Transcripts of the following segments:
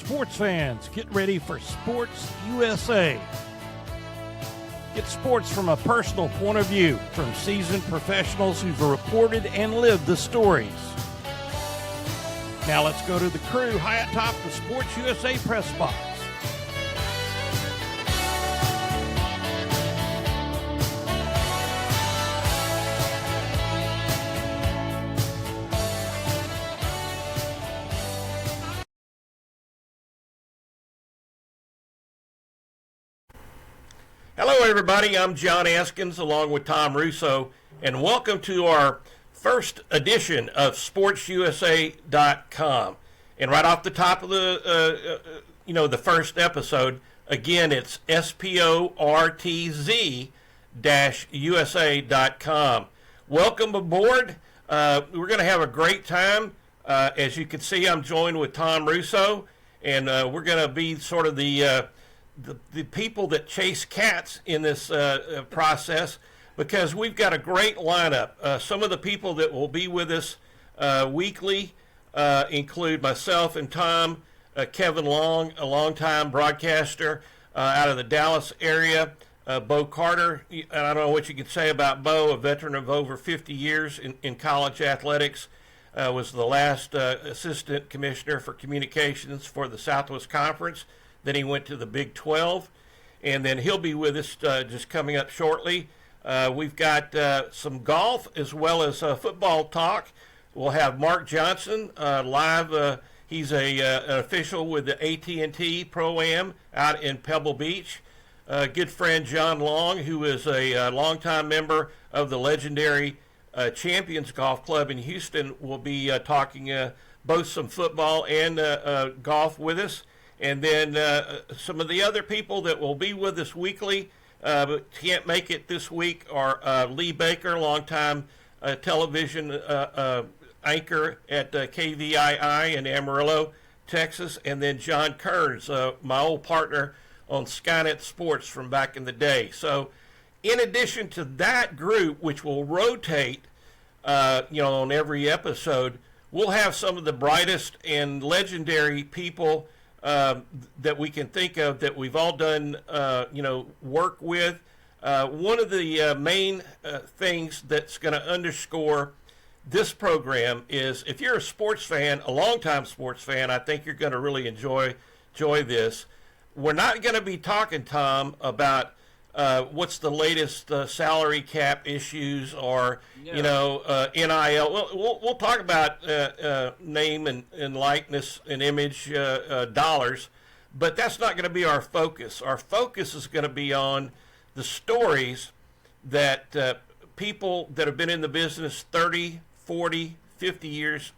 Sports fans, get ready for Sportz-USA. Get sports from a personal point of view from seasoned professionals who've reported and lived the stories. Now let's go to the crew high atop the Sportz-USA press box. Hello, everybody. I'm John Askins along with Tom Russo, and welcome to our first edition of Sportz-USA.com. And right off the top of the first episode, again, it's Sportz-USA.com. Welcome aboard. We're going to have a great time. As you can see, I'm joined with Tom Russo, and we're going to be sort of the people that chase cats in this process, because we've got a great lineup. Some of the people that will be with us weekly include myself and Tom, Kevin Long, a longtime broadcaster out of the Dallas area, Bo Carter. I don't know what you could say about Bo, a veteran of over 50 years in college athletics, was the last assistant commissioner for communications for the Southwest Conference. Then he went to the Big 12, and then he'll be with us just coming up shortly. We've got some golf as well as football talk. We'll have Mark Johnson live. He's an official with the AT&T ProAm out in Pebble Beach. Good friend John Long, who is a longtime member of the legendary Champions Golf Club in Houston, will be talking both some football and golf with us. And then some of the other people that will be with us weekly but can't make it this week are Lee Baker, longtime television anchor at KVII in Amarillo, Texas, and then John Kearns, my old partner on Skynet Sports from back in the day. So in addition to that group, which will rotate on every episode, we'll have some of the brightest and legendary people that we can think of that we've all done, work with. One of the main things that's going to underscore this program is, if you're a sports fan, a longtime sports fan, I think you're going to really enjoy this. We're not going to be talking, Tom, about what's the latest salary cap issues or NIL. We'll talk about name and likeness and image dollars, but that's not going to be our focus. Our focus is going to be on the stories that people that have been in the business 30, 40, 50 years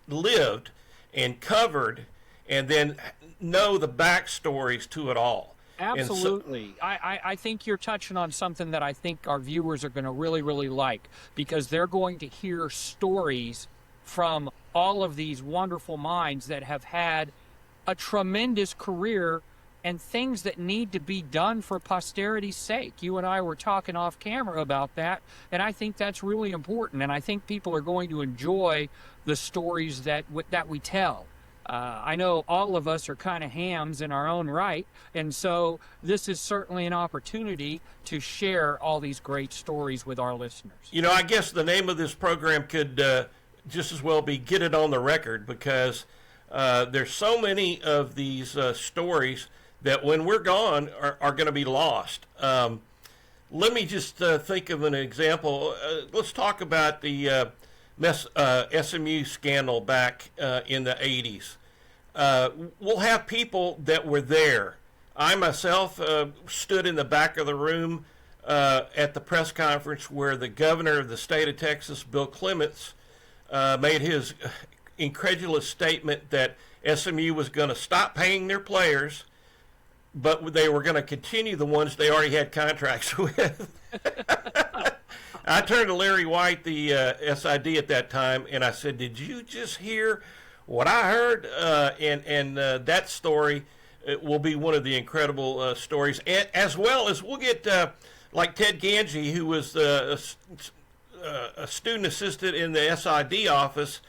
lived and covered, and then know the backstories to it all. Absolutely. I think you're touching on something that I think our viewers are going to really, really like, because they're going to hear stories from all of these wonderful minds that have had a tremendous career and things that need to be done for posterity's sake. You and I were talking off camera about that, and I think that's really important, and I think people are going to enjoy the stories that we tell. I know all of us are kind of hams in our own right, and so this is certainly an opportunity to share all these great stories with our listeners. I guess the name of this program could just as well be Get It on the Record, because there's so many of these stories that when we're gone are going to be lost. Let me just think of an example. Let's talk about the SMU scandal back in the 80s. We'll have people that were there. I myself stood in the back of the room at the press conference where the governor of the state of Texas, Bill Clements, made his incredulous statement that SMU was going to stop paying their players, but they were going to continue the ones they already had contracts with. I turned to Larry White, the SID at that time, and I said, "Did you just hear what I heard?" And that story will be one of the incredible stories, as well as we'll get like Ted Ganji, who was a student assistant in the SID office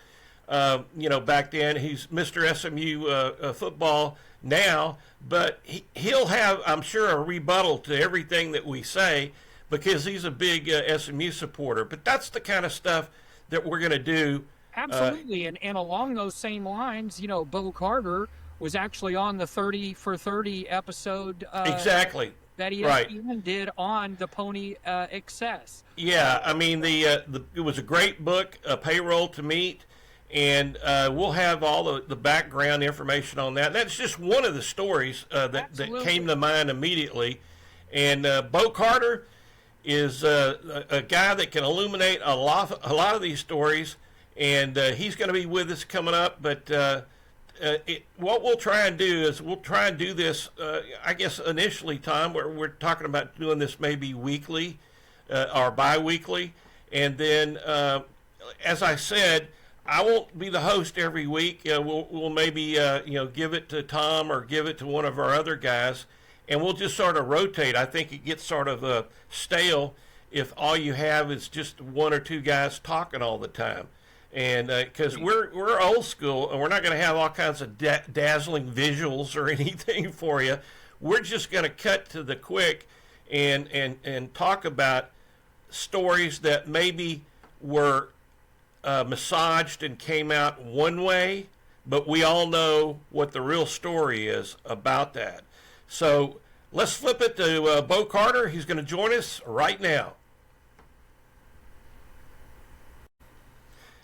back then. He's Mr. SMU football now, but he'll have, I'm sure, a rebuttal to everything that we say because he's a big SMU supporter. But that's the kind of stuff that we're going to do. Absolutely. And along those same lines, Bo Carter was actually on the 30 for 30 episode. Exactly. That ESPN did on the Pony Excess. Yeah, I mean, it was a great book, Payroll to Meet, and we'll have all the background information on that. That's just one of the stories that came to mind immediately. And Bo Carter is a guy that can illuminate a lot of these stories, and he's going to be with us coming up. But what we'll try and do is we'll try and do this, I guess initially, Tom, where we're talking about doing this maybe weekly or bi-weekly. And then, as I said, I won't be the host every week. We'll maybe, give it to Tom or give it to one of our other guys, and we'll just sort of rotate. I think it gets sort of stale if all you have is just one or two guys talking all the time. And because we're old school and we're not going to have all kinds of dazzling visuals or anything for you, we're just going to cut to the quick and talk about stories that maybe were massaged and came out one way, but we all know what the real story is about that. So let's flip it to Bo Carter. He's going to join us right now.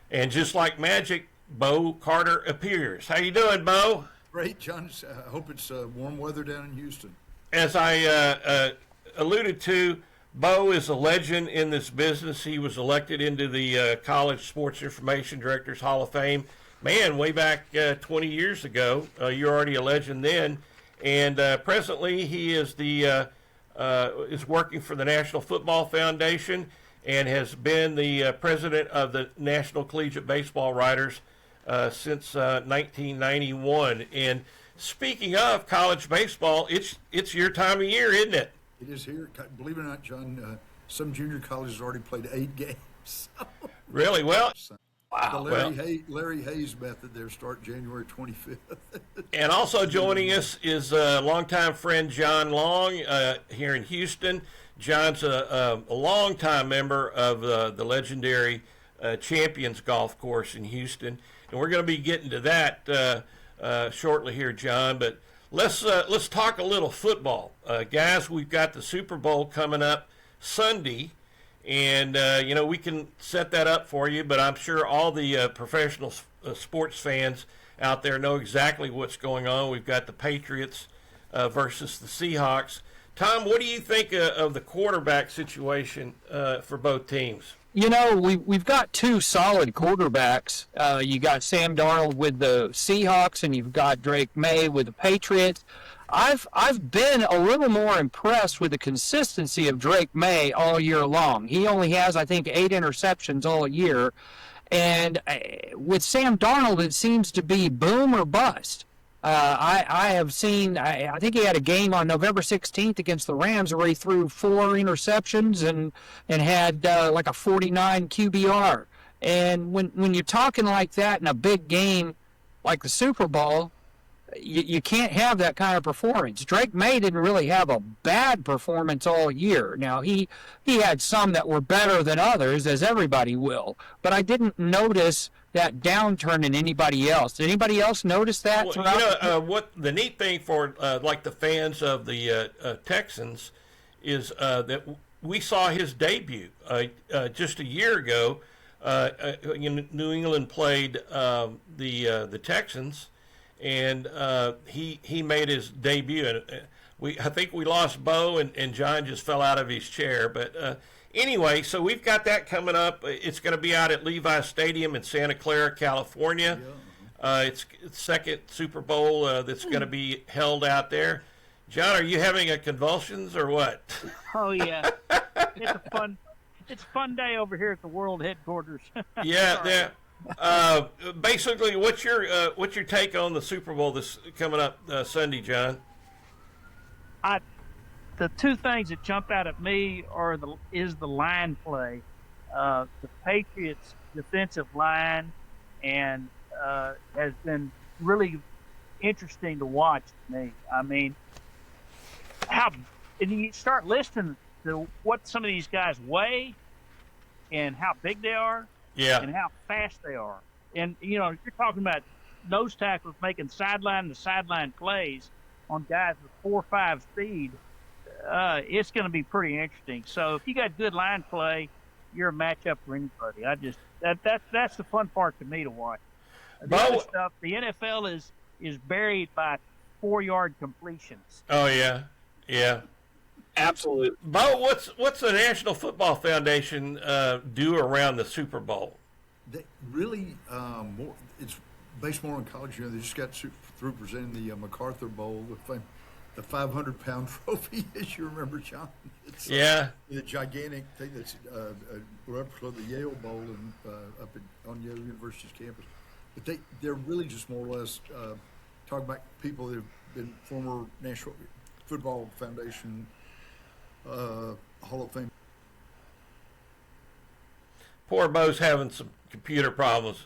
And just like magic, Bo Carter appears. How you doing, Bo? Great, John. I hope it's warm weather down in Houston. As I alluded to, Bo is a legend in this business. He was elected into the College Sports Information Directors Hall of Fame. Man, way back 20 years ago. You're already a legend then. And presently, he is is working for the National Football Foundation and has been the president of the National Collegiate Baseball Writers since 1991. And speaking of college baseball, it's your time of year, isn't it? It is here. Believe it or not, John, some junior colleges already played 8 games. Really? Well, wow. The Larry Hayes method there start January 25th. And also joining us is a longtime friend, John Long, here in Houston. John's a longtime member of the legendary Champions Golf Course in Houston, and we're going to be getting to that shortly here, John. But let's talk a little football, guys. We've got the Super Bowl coming up Sunday, and we can set that up for you. But I'm sure all the professional sports fans out there know exactly what's going on. We've got the Patriots versus the Seahawks. Tom, what do you think of the quarterback situation for both teams? We've got two solid quarterbacks. You got Sam Darnold with the Seahawks, and you've got Drake May with the Patriots. I've been a little more impressed with the consistency of Drake May all year long. He only has, I think, 8 interceptions all year. And with Sam Darnold, it seems to be boom or bust. I have seen, I think he had a game on November 16th against the Rams where he threw 4 interceptions and had like a 49 QBR. And when you're talking like that in a big game like the Super Bowl, you can't have that kind of performance. Drake May didn't really have a bad performance all year. Now, he had some that were better than others, as everybody will. But I didn't notice that downturn in anybody else. Did anybody else notice that? Well, what the neat thing for like the fans of the Texans is that we saw his debut just a year ago. New England played the Texans, and he made his debut. And I think we lost Bo, and John just fell out of his chair, but. Anyway, so we've got that coming up. It's going to be out at Levi Stadium in Santa Clara, California. It's second Super Bowl that's going to be held out there. John, are you having a convulsions or what? Oh yeah, it's a fun day over here at the World Headquarters. Yeah, basically, what's your take on the Super Bowl that's coming up Sunday, John? The two things that jump out at me is the line play. The Patriots' defensive line and has been really interesting to watch to me. I mean, and you start listening to what some of these guys weigh and how big they are, Yeah. and how fast they are. And you're talking about nose tackles making sideline to sideline plays on guys with 4.5 speed. It's going to be pretty interesting. So if you got good line play, you're a matchup for anybody. That's the fun part to me to watch. The other stuff, the NFL is buried by 4-yard completions. Oh yeah, yeah, Absolutely. Bo, what's the National Football Foundation do around the Super Bowl? They really more. It's based more on college. They just got through presenting the MacArthur Bowl, the 500-pound trophy, as you remember, John. It's Yeah. the gigantic thing that's replica of the Yale Bowl on Yale University's campus. But they're really just more or less talking about people that have been former National Football Foundation Hall of Fame. Poor Bo's having some computer problems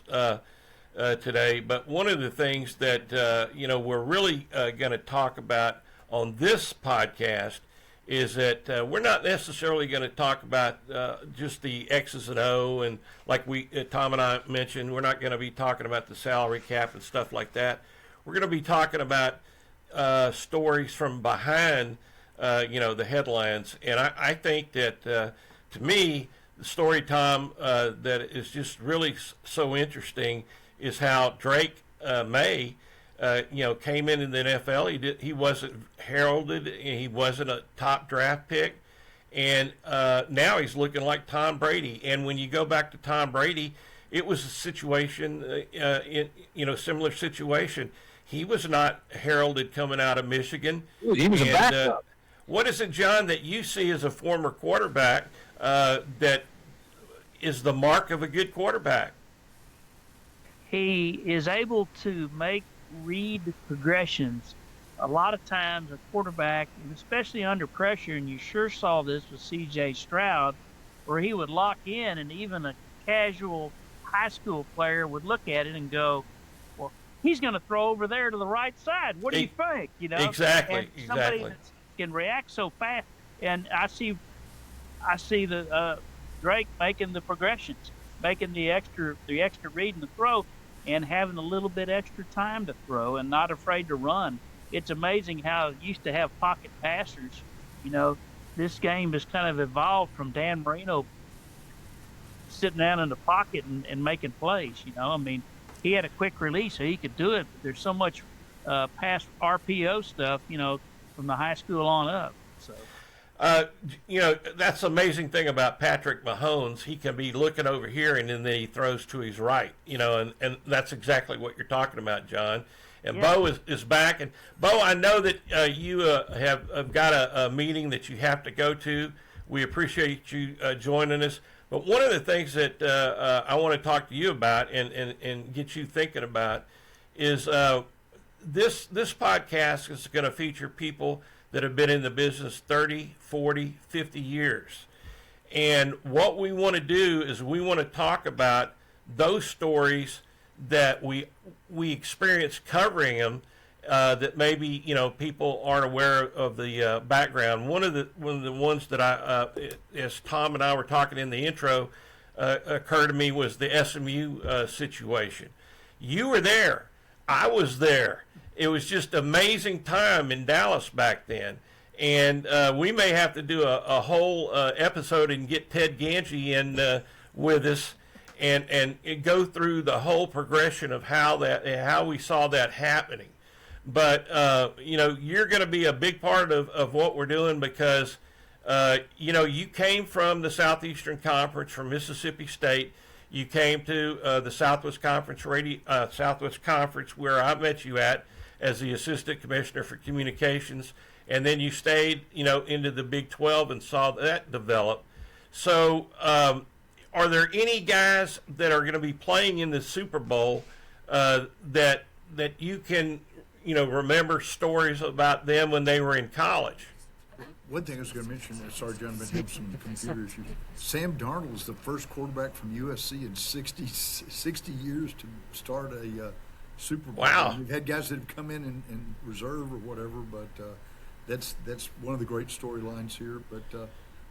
today, but one of the things that we're really going to talk about on this podcast is that we're not necessarily going to talk about just the X's and O, and like Tom and I mentioned, we're not going to be talking about the salary cap and stuff like that. We're going to be talking about stories from behind, the headlines, and I think that to me, the story, Tom, that is just really so interesting is how Drake May, came into the NFL. He wasn't heralded, and he wasn't a top draft pick, and now he's looking like Tom Brady. And when you go back to Tom Brady, it was a situation, similar situation. He was not heralded coming out of Michigan. Ooh, he was a backup. What is it, John, that you see as a former quarterback that is the mark of a good quarterback? He is able to read progressions. A lot of times a quarterback, and especially under pressure, and you sure saw this with C.J. Stroud, where he would lock in, and even a casual high school player would look at it and go, well, he's going to throw over there to the right side. What do you think? Exactly. And somebody that can react so fast. And I see the Drake making the progressions, making the extra read and the throw, and having a little bit extra time to throw and not afraid to run. It's amazing how it used to have pocket passers. This game has kind of evolved from Dan Marino sitting down in the pocket and making plays. I mean, he had a quick release, so he could do it. But there's so much past RPO stuff, from the high school on up. So. That's the amazing thing about Patrick Mahomes. He can be looking over here, and then he throws to his right, and that's exactly what you're talking about, John. And yeah. Bo is back. And Bo, I know that you have got a meeting that you have to go to. We appreciate you joining us. But one of the things that I want to talk to you about and get you thinking about is this podcast is going to feature people that have been in the business 30, 40, 50 years. And what we want to do is we want to talk about those stories that we experience covering them, that maybe people aren't aware of the background. One of the ones that as Tom and I were talking in the intro, occurred to me was the SMU situation. You were there. I was there. It was just amazing time in Dallas back then. And we may have to do a whole episode and get Ted Ganji in with us and go through the whole progression of how we saw that happening. But, you're going to be a big part of what we're doing because, you came from the Southeastern Conference from Mississippi State. You came to the Southwest Conference where I met you at as the Assistant Commissioner for Communications, and then you stayed, into the Big 12 and saw that develop. So, are there any guys that are going to be playing in the Super Bowl that you can, remember stories about them when they were in college? one thing I was going to mention, sorry, John, but have some computer issues. Sam Darnold was the first quarterback from USC in 60 years to start a Super Bowl. Wow. We've had guys that have come in reserve or whatever, but that's one of the great storylines here. But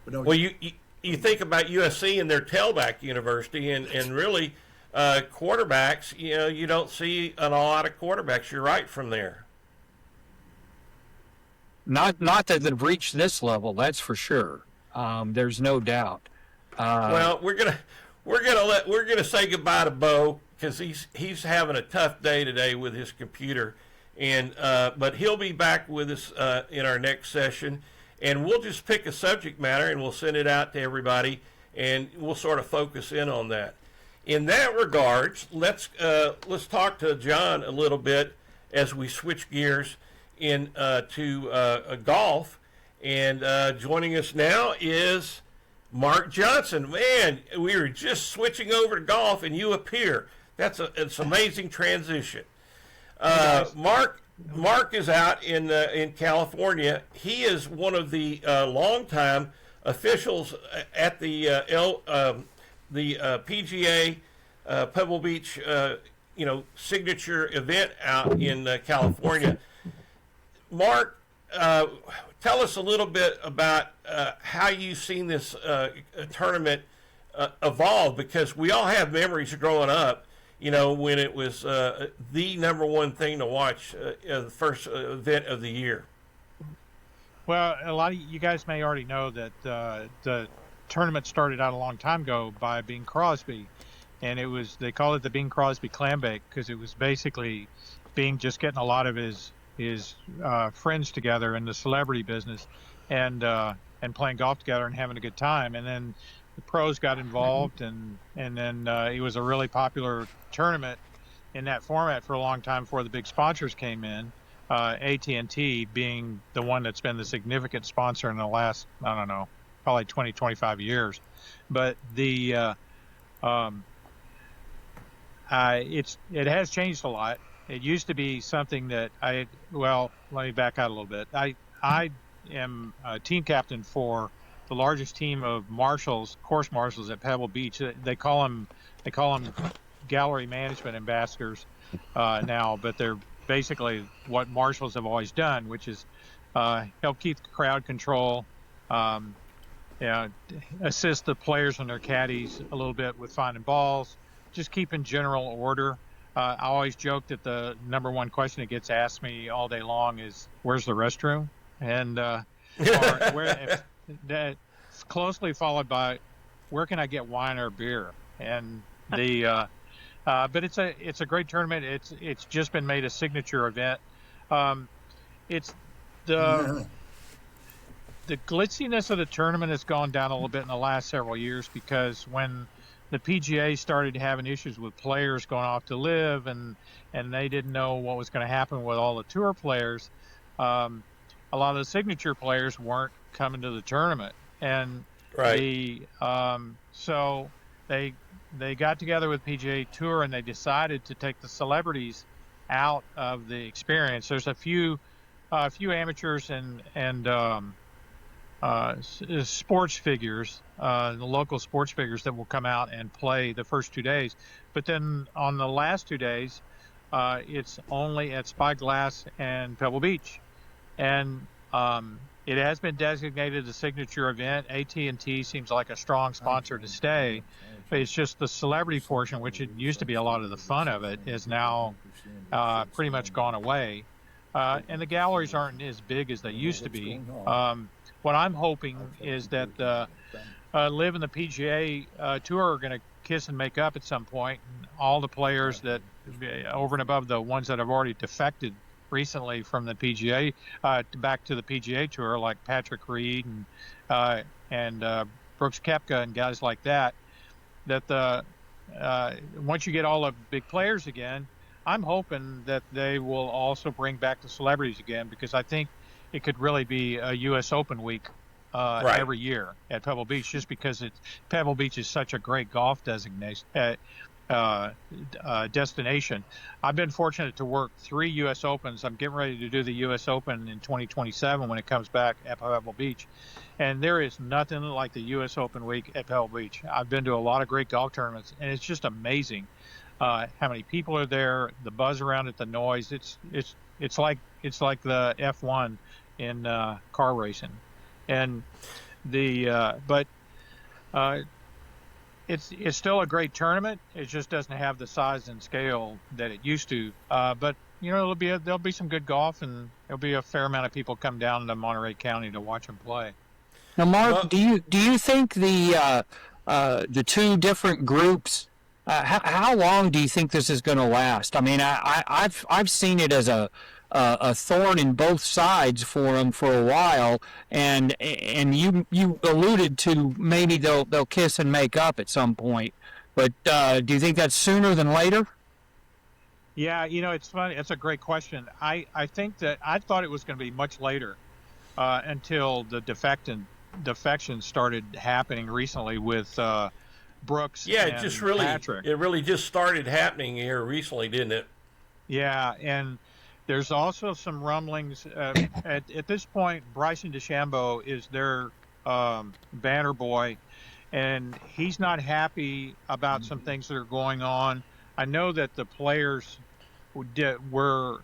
no. Well, you think about USC and their tailback university, and really quarterbacks. You don't see a lot of quarterbacks. You're right from there. Not that they've reached this level, that's for sure. There's no doubt. Well, we're gonna say goodbye to Bo because he's having a tough day today with his computer, and but he'll be back with us in our next session, and we'll just pick a subject matter and we'll send it out to everybody, and we'll sort of focus in on that. In that regards, let's talk to John a little bit as we switch gears to golf, and joining us now is Mark Johnson. Man, we were just switching over to golf, and you appear. It's an amazing transition. Mark is out in California. He is one of the longtime officials at the PGA Pebble Beach, signature event out in California. Mark, tell us a little bit about how you've seen this tournament evolve, because we all have memories of growing up, when it was the number one thing to watch, the first event of the year. Well, a lot of you guys may already know that the tournament started out a long time ago by Bing Crosby, and they called it the Bing Crosby Clambake because it was basically Bing just getting a lot of his friends together in the celebrity business and playing golf together and having a good time. And then the pros got involved, and then it was a really popular tournament in that format for a long time before the big sponsors came in, AT&T being the one that's been the significant sponsor in the last, I don't know, probably 20, 25 years. But it has changed a lot. It used to be something that let me back out a little bit. I am a team captain for the largest team of course marshals at Pebble Beach. They call them gallery management ambassadors now, but they're basically what marshals have always done, which is help keep the crowd control, assist the players and their caddies a little bit with finding balls, just keeping general order. I always joke that the number one question that gets asked me all day long is, "Where's the restroom?" And that's closely followed by, "Where can I get wine or beer?" And but it's a great tournament. It's just been made a signature event. It's the glitziness of the tournament has gone down a little bit in the last several years, because when the PGA started having issues with players going off to live, and they didn't know what was going to happen with all the tour players. A lot of the signature players weren't coming to the tournament, and so they got together with PGA Tour and they decided to take the celebrities out of the experience. There's a few amateurs and sports figures, the local sports figures that will come out and play the first 2 days. But then on the last 2 days, it's only at Spyglass and Pebble Beach. And it has been designated a signature event. AT&T seems like a strong sponsor to stay. But it's just the celebrity portion, which it used to be a lot of the fun of it, is now pretty much gone away. And the galleries aren't as big as they used to be. What I'm hoping is that Live and the PGA Tour are going to kiss and make up at some point. And all the players that, over and above the ones that have already defected recently from the PGA back to the PGA Tour, like Patrick Reed and Brooks Koepka and guys like that, once you get all the big players again, I'm hoping that they will also bring back the celebrities again, because I think it could really be a U.S. Open week every year at Pebble Beach, just because Pebble Beach is such a great golf destination. destination. I've been fortunate to work 3 U.S. Opens. I'm getting ready to do the U.S. Open in 2027 when it comes back at Pebble Beach. And there is nothing like the U.S. Open week at Pebble Beach. I've been to a lot of great golf tournaments, and it's just amazing how many people are there, the buzz around it, the noise. It's like the F1 in car racing. And it's still a great tournament. It just doesn't have the size and scale that it used to. But there'll be some good golf, and there'll be a fair amount of people come down to Monterey County to watch them play. Now, Mark, do you think the two different groups? How long do you think this is going to last? I mean, I've seen it as a thorn in both sides for them for a while, and you alluded to maybe they'll kiss and make up at some point, but do you think that's sooner than later? Yeah, it's funny. It's a great question. I think that I thought it was going to be much later until the defection started happening recently with Brooks. Yeah, and Patrick. It really just started happening here recently, didn't it? Yeah, and there's also some rumblings. At this point, Bryson DeChambeau is their banner boy, and he's not happy about some things that are going on. I know that the players were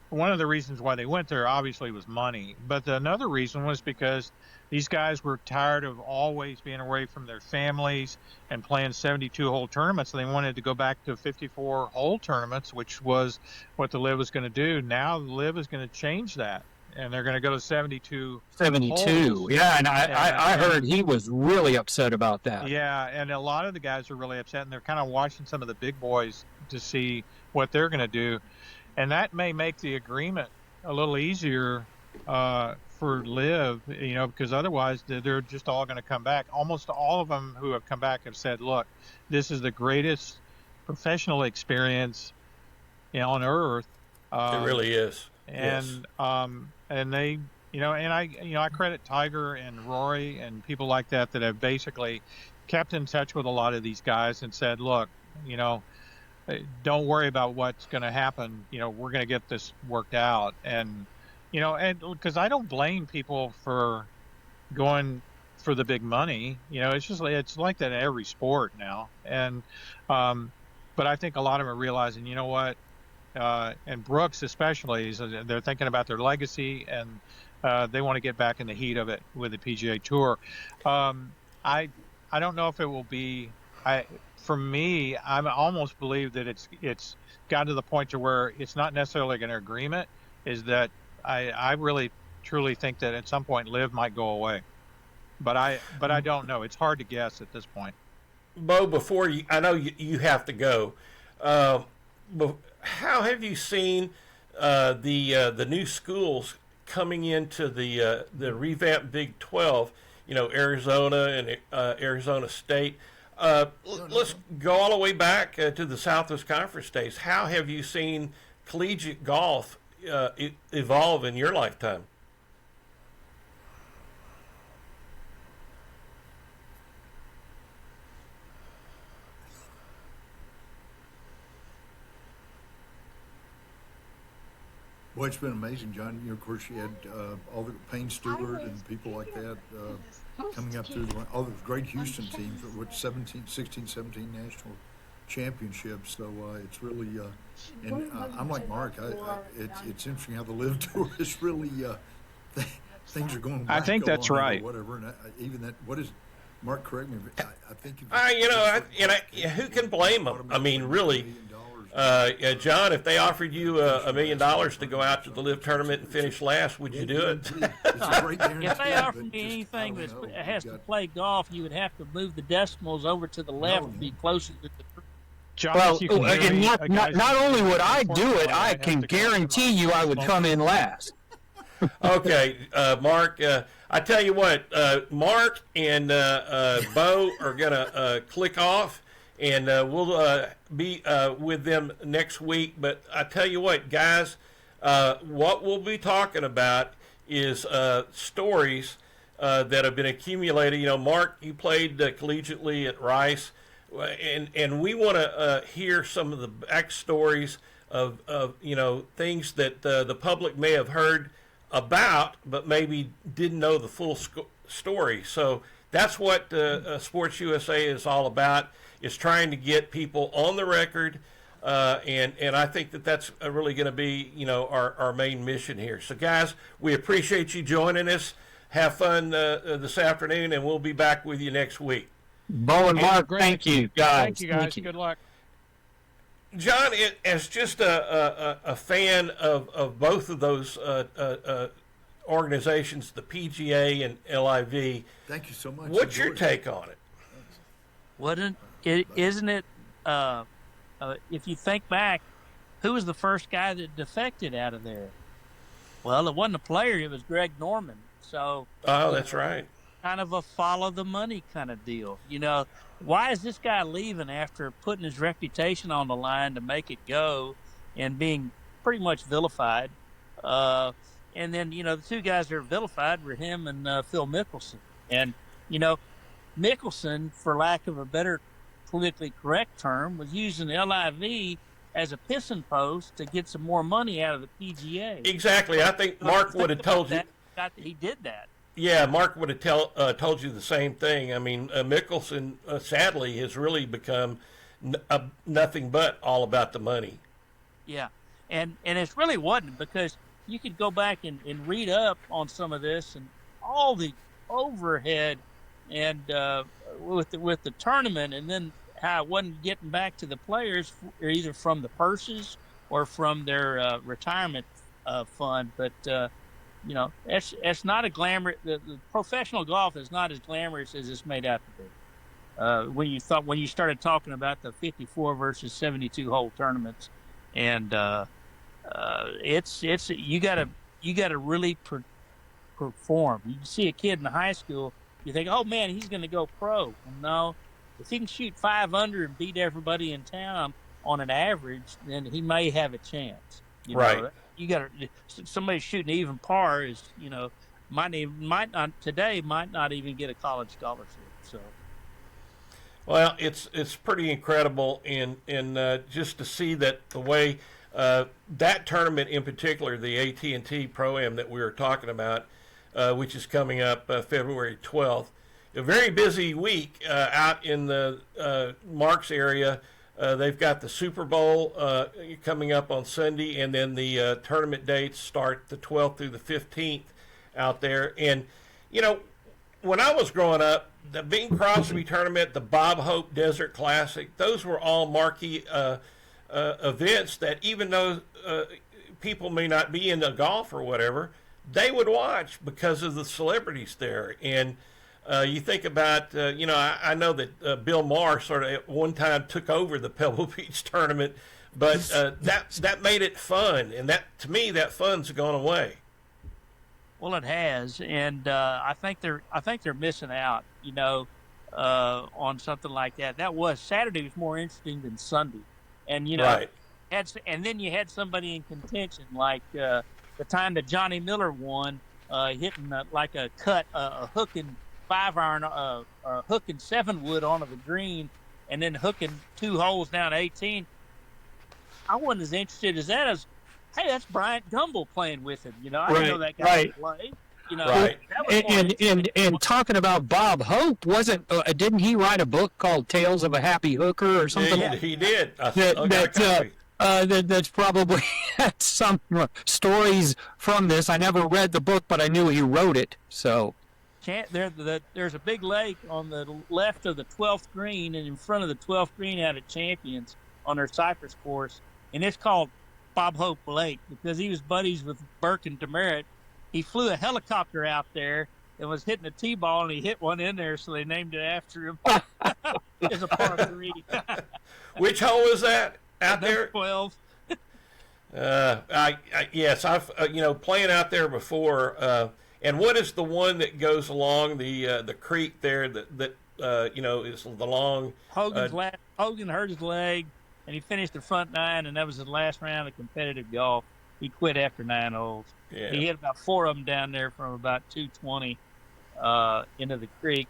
one of the reasons why they went there obviously was money, but another reason was because these guys were tired of always being away from their families and playing 72-hole tournaments. And they wanted to go back to 54-hole tournaments, which was what the LIV was going to do. Now the LIV is going to change that, and they're going to go to 72. 72, holes. Yeah, and I heard he was really upset about that. Yeah, and a lot of the guys are really upset, and they're kind of watching some of the big boys to see what they're going to do. And that may make the agreement a little easier for LIV, because otherwise they're just all going to come back. Almost all of them who have come back have said, look, this is the greatest professional experience on earth. It really is. And yes. And they, I credit Tiger and Rory and people like that have basically kept in touch with a lot of these guys and said, look, don't worry about what's going to happen. We're going to get this worked out. And because I don't blame people for going for the big money. It's like that in every sport now. And but I think a lot of them are realizing, and Brooks especially, they're thinking about their legacy, and they want to get back in the heat of it with the PGA Tour. I don't know if it will be. For me, I almost believe that it's gotten to the point to where it's not necessarily an agreement. Is that I really truly think that at some point LIV might go away, but I don't know. It's hard to guess at this point. Bo, I know you have to go. But how have you seen the new schools coming into the revamped Big 12? Arizona and Arizona State. Let's go all the way back to the Southwest Conference days. How have you seen collegiate golf evolve in your lifetime? Well, it's been amazing, John. Of course, you had all the Payne Stewart and people like that coming up through all the great Houston teams with 16, 17 national championships. So it's really, and I'm like Mark. It's interesting how the LIV Tour is really things are going. I think that's right. Whatever, and even that. What is Mark? Correct me. I think. Who can blame them? I mean, really. John, if they offered you $1 million to go out to the LIV tournament and finish last, would you do it? If they offered me anything that has to play golf, you would have to move the decimals over to the left to be closer to the tree. John, not only would I do it, I can guarantee you I would come in last. Okay, Mark, I tell you what, Mark and Bo are going to click off. And we'll be with them next week. But I tell you what, guys, what we'll be talking about is stories that have been accumulated. Mark, you played collegiately at Rice. and we want to hear some of the backstories of things that the public may have heard about, but maybe didn't know the full story. So that's what Sportz-USA is all about, is trying to get people on the record. And I think that's really going to be, our main mission here. So, guys, we appreciate you joining us. Have fun this afternoon, and we'll be back with you next week. Bo and Mark, thank you, guys. Thank you, guys. Good luck. John, as just a fan of both of those organizations, the PGA and LIV, Thank you so much. what's your take on it? Isn't it? If you think back, who was the first guy that defected out of there? Well, it wasn't a player; it was Greg Norman. So, Oh, that's right. kind of a follow the money kind of deal. Why is this guy leaving after putting his reputation on the line to make it go and being pretty much vilified? And then, the two guys that are vilified were him and Phil Mickelson. And, Mickelson, for lack of a better politically correct term, was using the LIV as a pissing post to get some more money out of the PGA. Exactly. I think Mark would have told you. He did that. Yeah, Mark would have told you the same thing. I mean, Mickelson, sadly, has really become nothing but all about the money. Yeah, and it really wasn't, because you could go back and read up on some of this and all the overhead and with the tournament, and then how it wasn't getting back to the players, either from the purses or from their retirement fund. But it's not a glamour. The professional golf is not as glamorous as it's made out to be. When you started talking about the 54 versus 72 hole tournaments, and it's you gotta really perform. You see a kid in high school, you think, oh man, he's going to go pro. Well, no, if he can shoot 5 under and beat everybody in town on an average, then he may have a chance. Right. You got somebody shooting even par is might not even get a college scholarship. So. Well, it's pretty incredible, and just to see that the way that tournament in particular, the AT&T ProAm that we were talking about, which is coming up February 12th, a very busy week out in the Marks area. They've got the Super Bowl coming up on Sunday, and then the tournament dates start the 12th through the 15th out there. And, when I was growing up, the Bing Crosby tournament, the Bob Hope Desert Classic, those were all marquee events that, even though people may not be into golf or whatever, they would watch because of the celebrities there. And you think about, I know that Bill Maher sort of at one time took over the Pebble Beach tournament, but that made it fun. And that, to me, that fun's gone away. Well, it has, and I think they're missing out, on something like that. Saturday was more interesting than Sunday, and right. And then you had somebody in contention, like the time that Johnny Miller won, hitting like a hooking 5-iron, hooking 7-wood onto the green, and then hooking 2 holes down 18. I wasn't as interested as that as, hey, that's Bryant Gumbel playing with him. I didn't know that guy could play. Right. And talking about Bob Hope, didn't he write a book called Tales of a Happy Hooker or something? Yeah, he did. That's probably some stories from this. I never read the book, but I knew he wrote it. So there's a big lake on the left of the 12th green and in front of the 12th green out at Champions on their Cypress course, and it's called Bob Hope Lake because he was buddies with Burke and Demerit. He flew a helicopter out there and was hitting a T-ball, and he hit one in there, so they named it after him. It's a par 3. Which hole is that out there? 12. Yes, I've playing out there before. And what is the one that goes along the creek there that is the long? Hogan hurt his leg, and he finished the front 9, and that was his last round of competitive golf. He quit after 9 holes. Yeah. He hit about 4 of them down there from about 220 into the creek.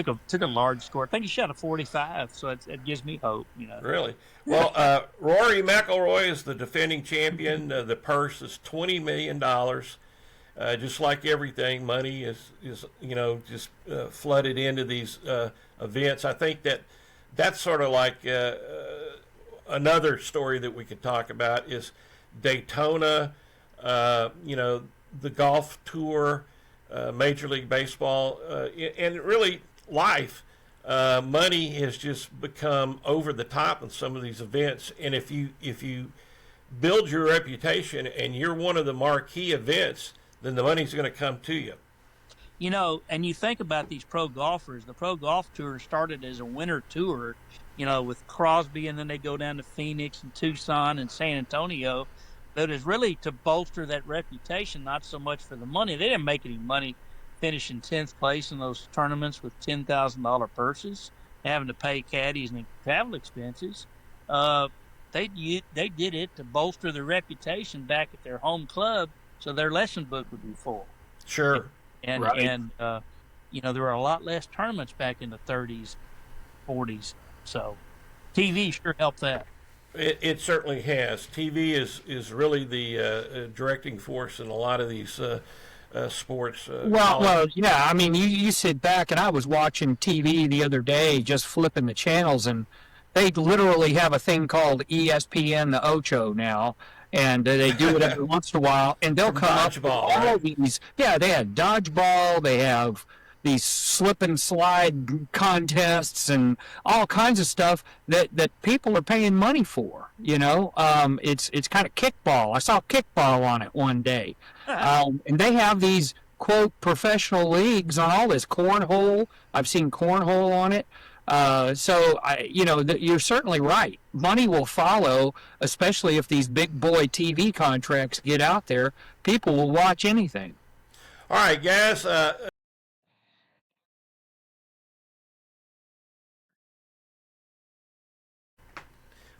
took a large score. I think he shot a 45, so it gives me hope. Really? Well, Rory McIlroy is the defending champion. The purse is $20 million. Just like everything, money is just flooded into these events. I think that's sort of like another story that we could talk about is Daytona, the golf tour, Major League Baseball, and really life. Money has just become over the top in some of these events, and if you build your reputation and you're one of the marquee events, then the money's going to come to you. And you think about these pro golfers. The pro golf tour started as a winter tour, with Crosby, and then they go down to Phoenix and Tucson and San Antonio. But it's really to bolster that reputation, not so much for the money. They didn't make any money finishing 10th place in those tournaments with $10,000 purses, having to pay caddies and travel expenses. They did it to bolster their reputation back at their home club, so their lesson book would be full. Sure. And there were a lot less tournaments back in the 30s, 40s. So TV sure helped that. It certainly has. TV is really the directing force in a lot of these sports. Well, yeah. I mean, you sit back, and I was watching TV the other day, just flipping the channels, and they literally have a thing called ESPN the Ocho now, and they do it every once in a while, and they'll come up with all these. Yeah, they have dodgeball. They have these slip and slide contests and all kinds of stuff that people are paying money for. It's kind of kickball. I saw kickball on it one day, and they have these quote professional leagues on all this cornhole. I've seen cornhole on it. So you're certainly right. Money will follow, especially if these big boy TV contracts get out there. People will watch anything. All right, guys.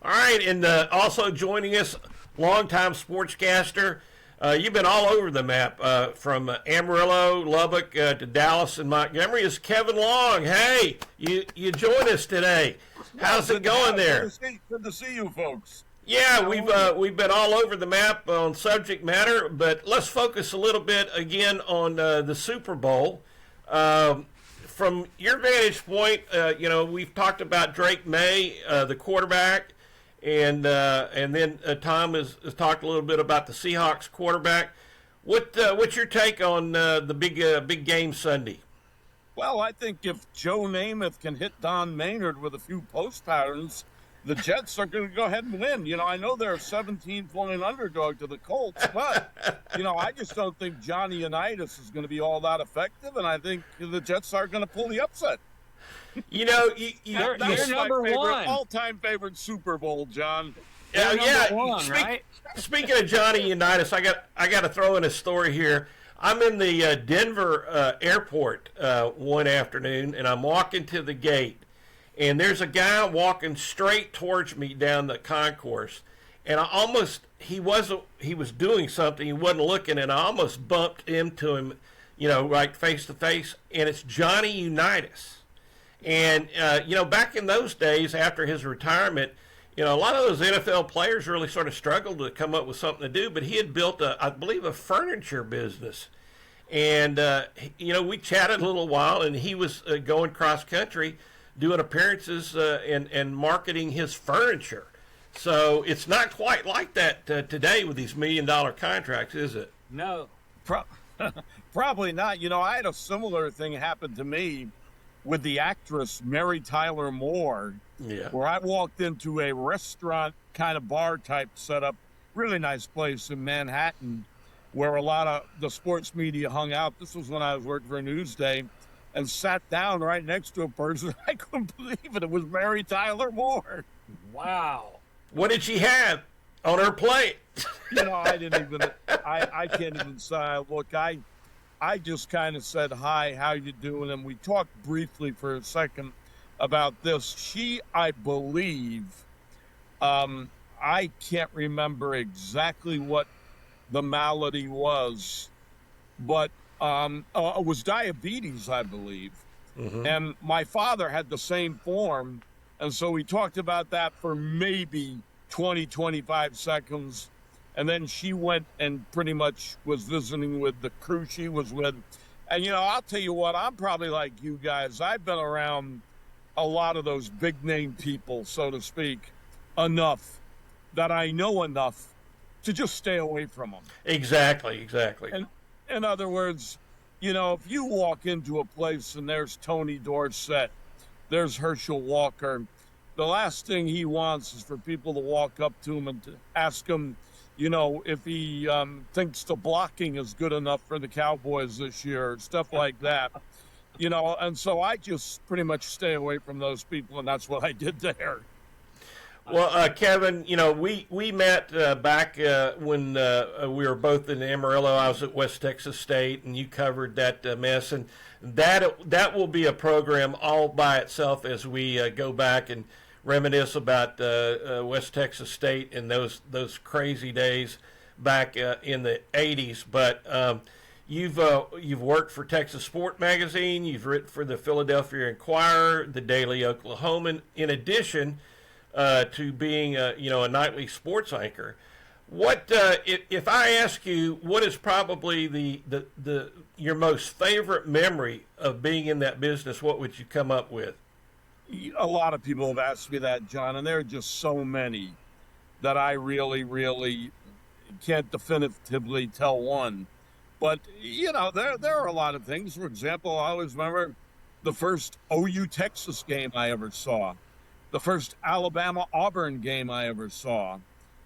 All right, and also joining us, longtime sportscaster. You've been all over the map, from Amarillo, Lubbock, to Dallas and Montgomery, is Kevin Long. Hey, you join us today. How's it going there? Good to see you folks. Yeah, we've been all over the map on subject matter, but let's focus a little bit again on the Super Bowl. From your vantage point, we've talked about Drake May, the quarterback. And then Tom has talked a little bit about the Seahawks quarterback. What's your take on the big game Sunday? Well, I think if Joe Namath can hit Don Maynard with a few post patterns, the Jets are going to go ahead and win. I know they're a 17-point underdog to the Colts, but I just don't think Johnny Unitas is going to be all that effective, and I think the Jets are going to pull the upset. That's number one. All-time favorite Super Bowl, John. Right? Speaking of Johnny Unitas, I got to throw in a story here. I'm in the Denver airport one afternoon, and I'm walking to the gate, and there's a guy walking straight towards me down the concourse, and he was doing something, he wasn't looking, and I almost bumped into him, right face to face, and it's Johnny Unitas. And, back in those days after his retirement, a lot of those NFL players really sort of struggled to come up with something to do, but he had built I believe, a furniture business. And, we chatted a little while, and he was going cross country, doing appearances and marketing his furniture. So it's not quite like that today with these $1 million contracts, is it? No. Probably not. I had a similar thing happen to me with the actress Mary Tyler Moore, where I walked into a restaurant kind of bar type setup, really nice place in Manhattan, where a lot of the sports media hung out. This was when I was working for Newsday, and sat down right next to a person. I couldn't believe it. It was Mary Tyler Moore. Wow. What did she have on her plate? I didn't even, I can't even say, look, I just kind of said, hi, how you doing? And we talked briefly for a second about this. She, I believe, I can't remember exactly what the malady was, but it was diabetes, I believe. And my father had the same form. And so we talked about that for maybe 20, 25 seconds. And then she went and pretty much was visiting with the crew she was with. And, you know, I'll tell you what, I'm probably like you guys. I've been around a lot of those big name people, so to speak, enough that I know enough to just stay away from them. Exactly. And in other words, you know, if you walk into a place and there's Tony Dorsett, there's Herschel Walker, the last thing he wants is for people to walk up to him and to ask him, you know, if he thinks the blocking is good enough for the Cowboys this year, stuff like that. You know, and so I just pretty much stay away from those people, and that's what I did there. Well, Kevin, you know, we met back when we were both in Amarillo. I was at West Texas State, and you covered that mess. And that will be a program all by itself as we go back and reminisce about West Texas State and those crazy days back in the 80s. But you've worked for Texas Sport Magazine. You've written for the Philadelphia Inquirer, the Daily Oklahoman. In addition to being a nightly sports anchor, what if I ask you what is probably the your most favorite memory of being in that business? What would you come up with? A lot of people have asked me that, John, and there are just so many that I really, really can't definitively tell one. But, you know, there are a lot of things. For example, I always remember the first OU Texas game I ever saw, the first Alabama-Auburn game I ever saw.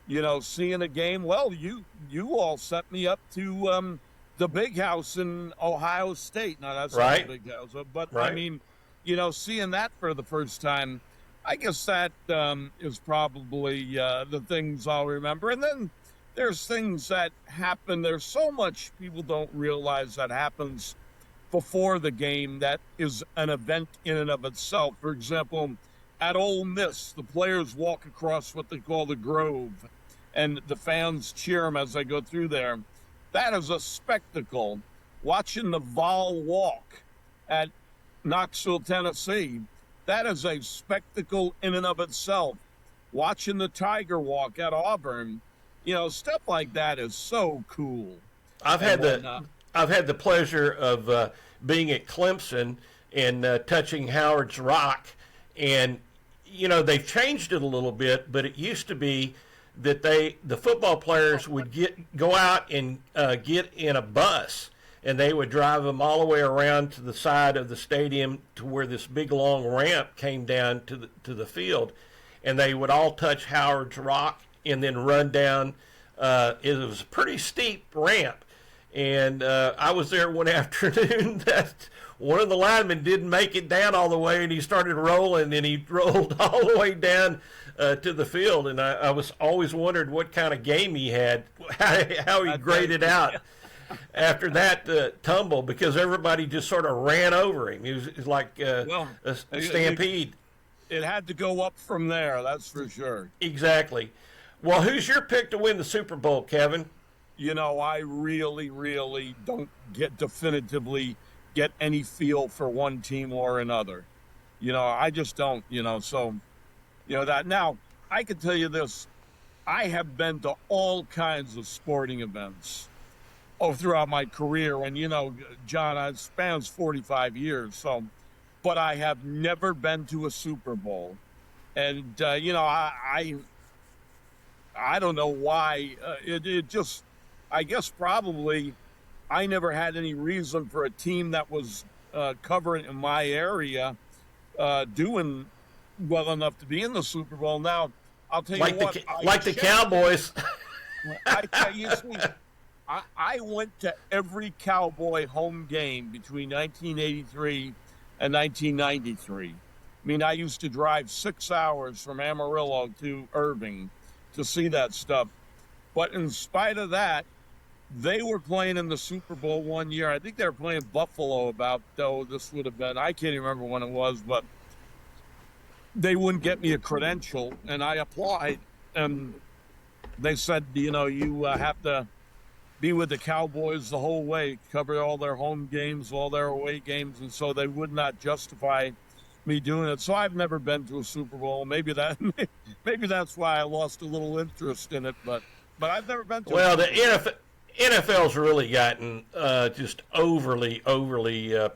You know, seeing a game, well, you all set me up to the Big House in Ohio State. Now, that's right. Not the Big House, but right. I mean, you know, seeing that for the first time, I guess that is probably the things I'll remember. And then there's things that happen. There's so much people don't realize that happens before the game that is an event in and of itself. For example, at Ole Miss, the players walk across what they call the Grove, and the fans cheer them as they go through there. That is a spectacle. Watching the Vol walk at Knoxville, Tennessee, that is a spectacle in and of itself. Watching the Tiger walk at Auburn, you know, stuff like that is so cool. I've had the pleasure of being at Clemson and touching Howard's Rock, and you know they've changed it a little bit, but it used to be that the football players would go out and get in a bus, and they would drive them all the way around to the side of the stadium to where this big long ramp came down to the field, and they would all touch Howard's Rock and then run down. It was a pretty steep ramp, and I was there one afternoon that one of the linemen didn't make it down all the way, and he started rolling, and he rolled all the way down to the field, and I was always wondered what kind of game he had, how he graded out after that tumble, because everybody just sort of ran over him. It was like a stampede. It had to go up from there, that's for sure. Exactly. Well, who's your pick to win the Super Bowl, Kevin? You know, I really, really don't definitively get any feel for one team or another. You know, I just don't, you know, so, you know, that. Now, I can tell you this. I have been to all kinds of sporting events throughout my career. And, you know, John, it spans 45 years, so, but I have never been to a Super Bowl. And, you know, I don't know why. It just, I guess probably I never had any reason for a team that was covering in my area doing well enough to be in the Super Bowl. Now, I'll tell you what. Like the Cowboys. I tell you, I went to every Cowboy home game between 1983 and 1993. I mean, I used to drive 6 hours from Amarillo to Irving to see that stuff. But in spite of that, they were playing in the Super Bowl one year. I think they were playing Buffalo this would have been, I can't even remember when it was, but they wouldn't get me a credential, and I applied, and they said, you know, you have to be with the Cowboys the whole way, cover all their home games, all their away games, and so they would not justify me doing it. So I've never been to a Super Bowl. Maybe that's why I lost a little interest in it, but I've never been to Well, the NFL's really gotten just overly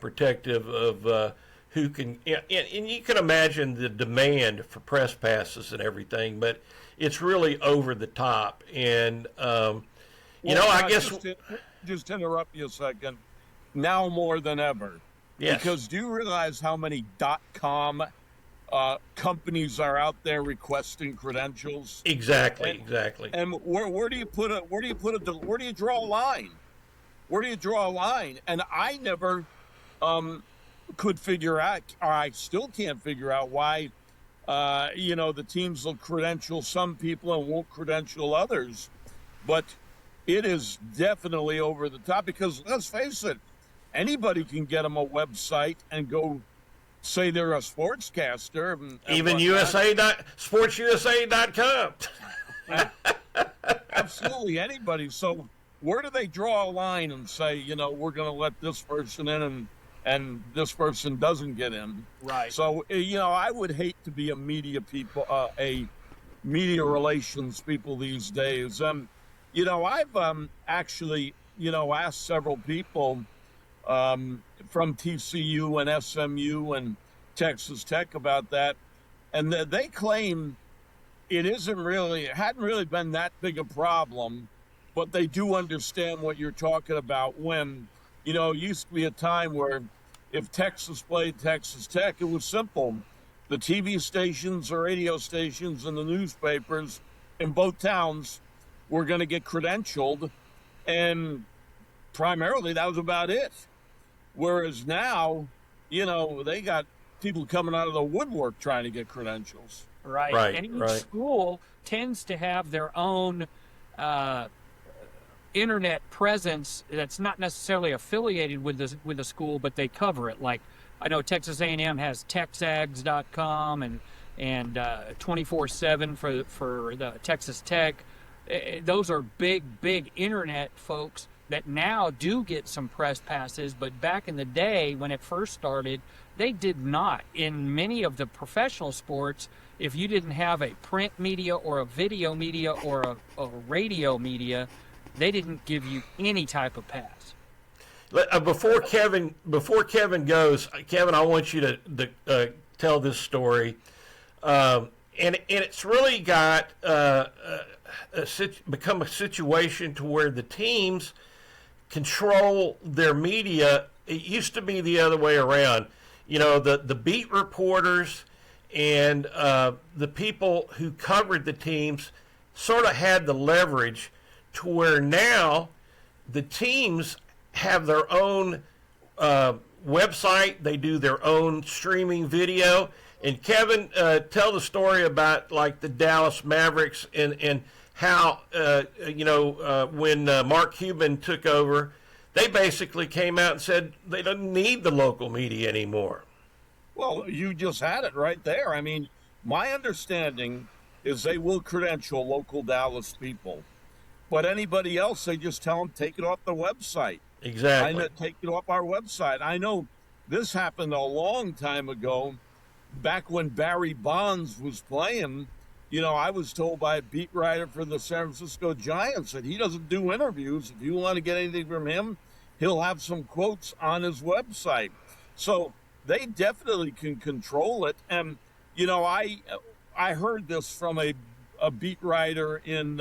protective of who can, and you can imagine the demand for press passes and everything, but it's really over the top. And, I guess. Just interrupt you a second. Now more than ever. Yes. Because do you realize how many .com companies are out there requesting credentials? Exactly. And where do you draw a line? Where do you draw a line? And I never could figure out, or I still can't figure out why, the teams will credential some people and won't credential others. But it is definitely over the top because, let's face it, anybody can get them a website and go say they're a sportscaster. And even Sportz-USA.com. Absolutely anybody. So where do they draw a line and say, we're going to let this person in and this person doesn't get in? Right. So, I would hate to be a media relations people these days. I've actually, asked several people from TCU and SMU and Texas Tech about that, and they claim it hadn't really been that big a problem, but they do understand what you're talking about when, it used to be a time where if Texas played Texas Tech, it was simple. The TV stations or radio stations and the newspapers in both towns were going to get credentialed, and primarily that was about it. Whereas now, they got people coming out of the woodwork trying to get credentials. Right. And each school tends to have their own internet presence that's not necessarily affiliated with the school, but they cover it. Like I know Texas A&M has texags.com and 24/7 for the Texas Tech. Those are big internet folks that now do get some press passes, but back in the day when it first started, they did not. In many of the professional sports, if you didn't have a print media or a video media or a radio media, they didn't give you any type of pass. Before Kevin goes, Kevin, I want you to tell this story, and it's really got become a situation to where the teams control their media. It used to be the other way around. The beat reporters and the people who covered the teams sort of had the leverage to where now the teams have their own website. They do their own streaming video. And Kevin, tell the story about like the Dallas Mavericks and how, when Mark Cuban took over, they basically came out and said they don't need the local media anymore. Well, you just had it right there. I mean, my understanding is they will credential local Dallas people. But anybody else, they just tell them, take it off the website. Exactly. Take it off our website. I know this happened a long time ago, back when Barry Bonds was playing. I was told by a beat writer for the San Francisco Giants that he doesn't do interviews. If you want to get anything from him, he'll have some quotes on his website. So they definitely can control it. And, I heard this from a beat writer in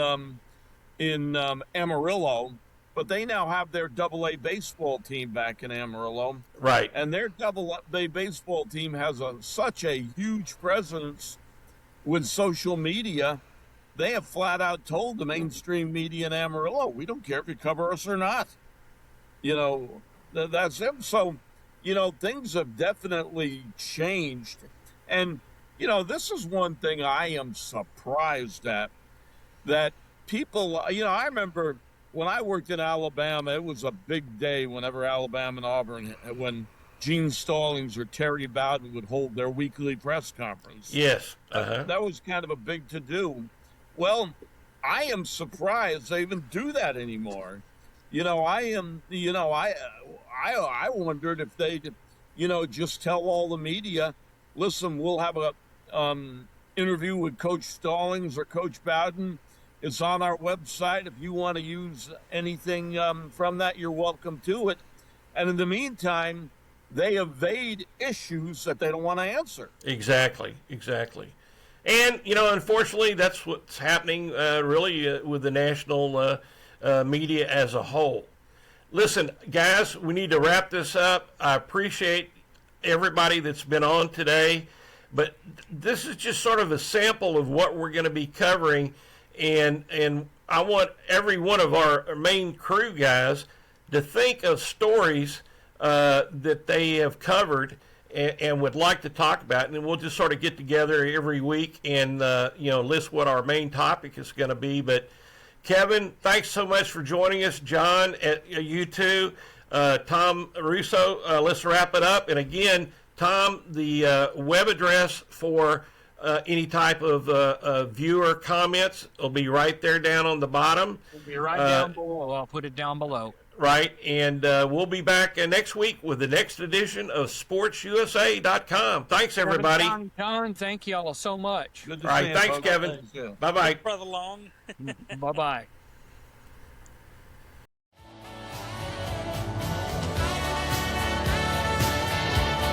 Amarillo, but they now have their AA baseball team back in Amarillo. Right. And their AA baseball team has such a huge presence with social media. They have flat out told the mainstream media in Amarillo, we don't care if you cover us or not. That's it. So, things have definitely changed. And, this is one thing I am surprised at, that people, I remember when I worked in Alabama, it was a big day whenever Alabama and Auburn, when Gene Stallings or Terry Bowden would hold their weekly press conference. Yes. Uh-huh. That was kind of a big to-do. Well, I am surprised they even do that anymore. I wondered if they'd, just tell all the media, listen, we'll have a interview with Coach Stallings or Coach Bowden. It's on our website. If you want to use anything from that, you're welcome to it. And in the meantime, they evade issues that they don't want to answer. Exactly. And, unfortunately, that's what's happening really with the national media as a whole. Listen, guys, we need to wrap this up. I appreciate everybody that's been on today, but this is just sort of a sample of what we're going to be covering, and I want every one of our main crew guys to think of stories that they have covered and would like to talk about, and we'll just sort of get together every week and list what our main topic is going to be. But Kevin, thanks so much for joining us. John, you too. Tom Russo, let's wrap it up. And again, Tom, the web address for any type of viewer comments will be right there down on the bottom. It'll be right down below. I'll put it down below. Right, and we'll be back next week with the next edition of Sportz-USA.com. Thanks, everybody. John, thank you all so much. Good to all right, see you, thanks, folks. Kevin. Bye-bye. Brother Long. Bye-bye.